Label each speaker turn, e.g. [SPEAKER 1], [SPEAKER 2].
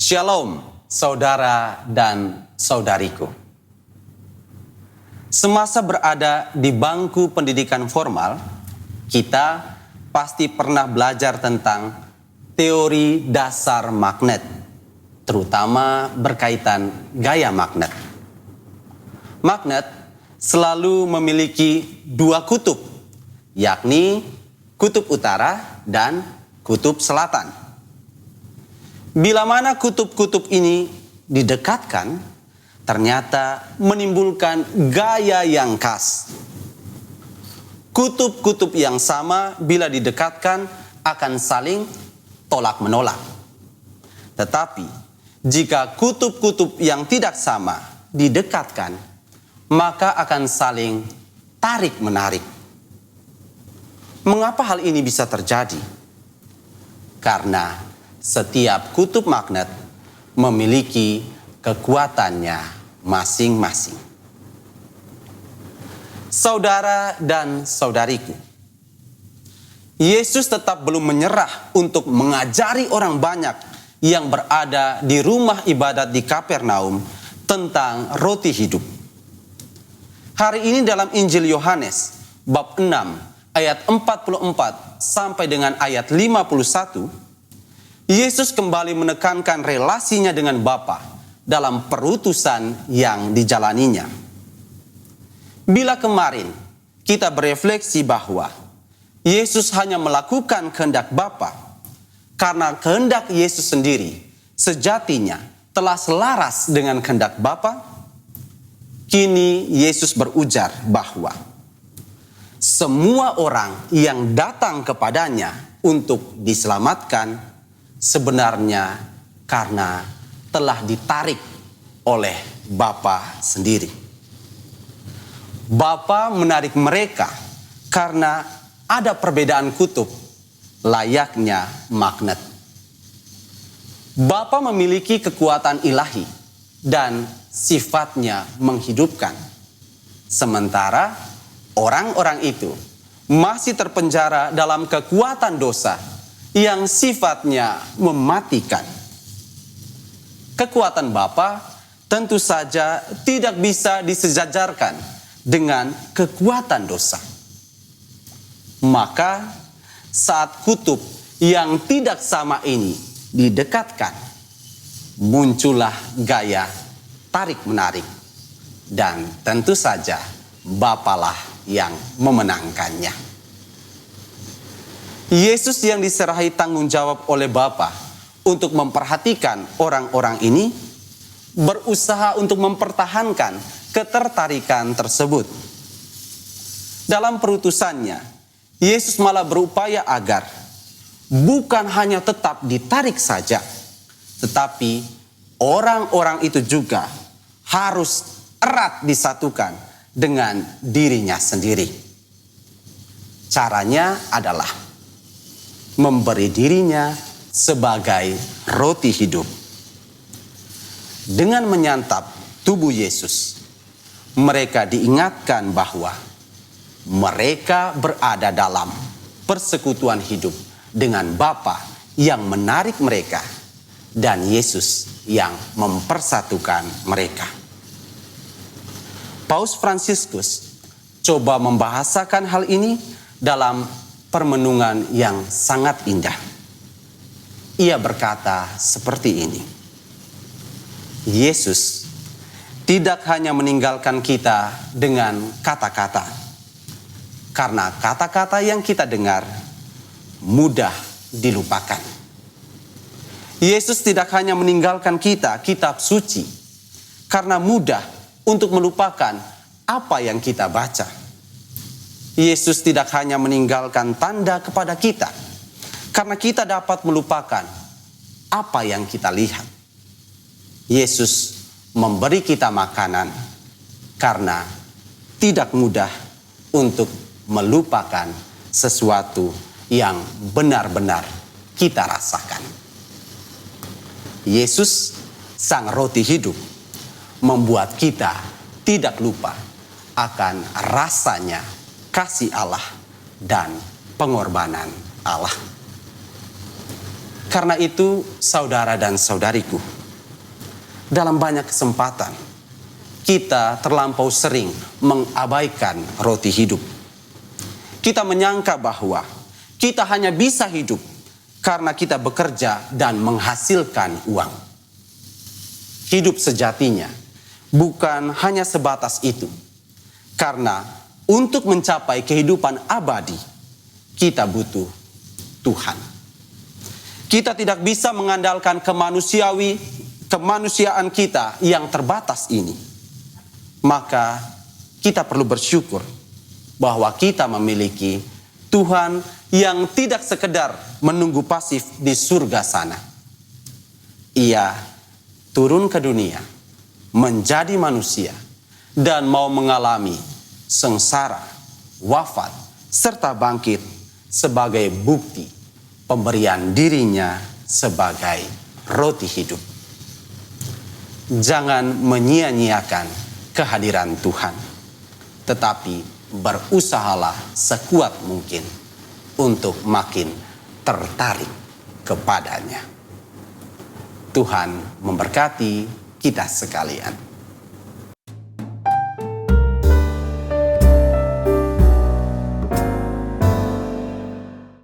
[SPEAKER 1] Shalom, saudara dan saudariku. Semasa berada di bangku pendidikan formal, kita pasti pernah belajar tentang teori dasar magnet, terutama berkaitan gaya magnet. Magnet selalu memiliki dua kutub, yakni kutub utara dan kutub selatan. Bila mana kutub-kutub ini didekatkan, ternyata menimbulkan gaya yang khas. Kutub-kutub yang sama bila didekatkan akan saling tolak-menolak. Tetapi jika kutub-kutub yang tidak sama didekatkan, maka akan saling tarik-menarik. Mengapa hal ini bisa terjadi? Karena setiap kutub magnet memiliki kekuatannya masing-masing. Saudara dan saudariku, Yesus tetap belum menyerah untuk mengajari orang banyak yang berada di rumah ibadat di Kapernaum tentang roti hidup. Hari ini dalam Injil Yohanes bab 6 ayat 44 sampai dengan ayat 51, Yesus kembali menekankan relasinya dengan Bapa dalam perutusan yang dijalaninya. Bila kemarin kita berefleksi bahwa Yesus hanya melakukan kehendak Bapa karena kehendak Yesus sendiri sejatinya telah selaras dengan kehendak Bapa, kini Yesus berujar bahwa semua orang yang datang kepadanya untuk diselamatkan sebenarnya karena telah ditarik oleh Bapa sendiri. Bapa menarik mereka karena ada perbedaan kutub, layaknya magnet. Bapa memiliki kekuatan ilahi dan sifatnya menghidupkan. Sementara orang-orang itu masih terpenjara dalam kekuatan dosa yang sifatnya mematikan. Kekuatan Bapa tentu saja tidak bisa disejajarkan dengan kekuatan dosa. Maka saat kutub yang tidak sama ini didekatkan, muncullah gaya tarik-menarik, dan tentu saja Bapalah yang memenangkannya. Yesus yang diserahi tanggung jawab oleh Bapa untuk memperhatikan orang-orang ini berusaha untuk mempertahankan ketertarikan tersebut. Dalam perutusannya, Yesus malah berupaya agar bukan hanya tetap ditarik saja, tetapi orang-orang itu juga harus erat disatukan dengan dirinya sendiri. Caranya adalah memberi dirinya sebagai roti hidup. Dengan menyantap tubuh Yesus, mereka diingatkan bahwa mereka berada dalam persekutuan hidup dengan Bapa yang menarik mereka dan Yesus yang mempersatukan mereka. Paus Fransiskus coba membahasakan hal ini dalam permenungan yang sangat indah. Ia berkata seperti ini: Yesus tidak hanya meninggalkan kita dengan kata-kata, karena kata-kata yang kita dengar mudah dilupakan. Yesus tidak hanya meninggalkan kita kitab suci, karena mudah untuk melupakan apa yang kita baca. Yesus tidak hanya meninggalkan tanda kepada kita, karena kita dapat melupakan apa yang kita lihat. Yesus memberi kita makanan, karena tidak mudah untuk melupakan sesuatu yang benar-benar kita rasakan. Yesus, sang roti hidup, membuat kita tidak lupa akan rasanya kasih Allah dan pengorbanan Allah. Karena itu, saudara dan saudariku, dalam banyak kesempatan kita terlampau sering mengabaikan roti hidup. Kita menyangka bahwa kita hanya bisa hidup karena kita bekerja dan menghasilkan uang. Hidup sejatinya bukan hanya sebatas itu. Karena untuk mencapai kehidupan abadi, kita butuh Tuhan. Kita tidak bisa mengandalkan kemanusiaan kita yang terbatas ini. Maka kita perlu bersyukur bahwa kita memiliki Tuhan yang tidak sekedar menunggu pasif di surga sana. Ia turun ke dunia, menjadi manusia, dan mau mengalami sengsara, wafat, serta bangkit sebagai bukti pemberian dirinya sebagai roti hidup. Jangan menyia-nyiakan kehadiran Tuhan, tetapi berusahalah sekuat mungkin untuk makin tertarik kepadanya. Tuhan memberkati kita sekalian.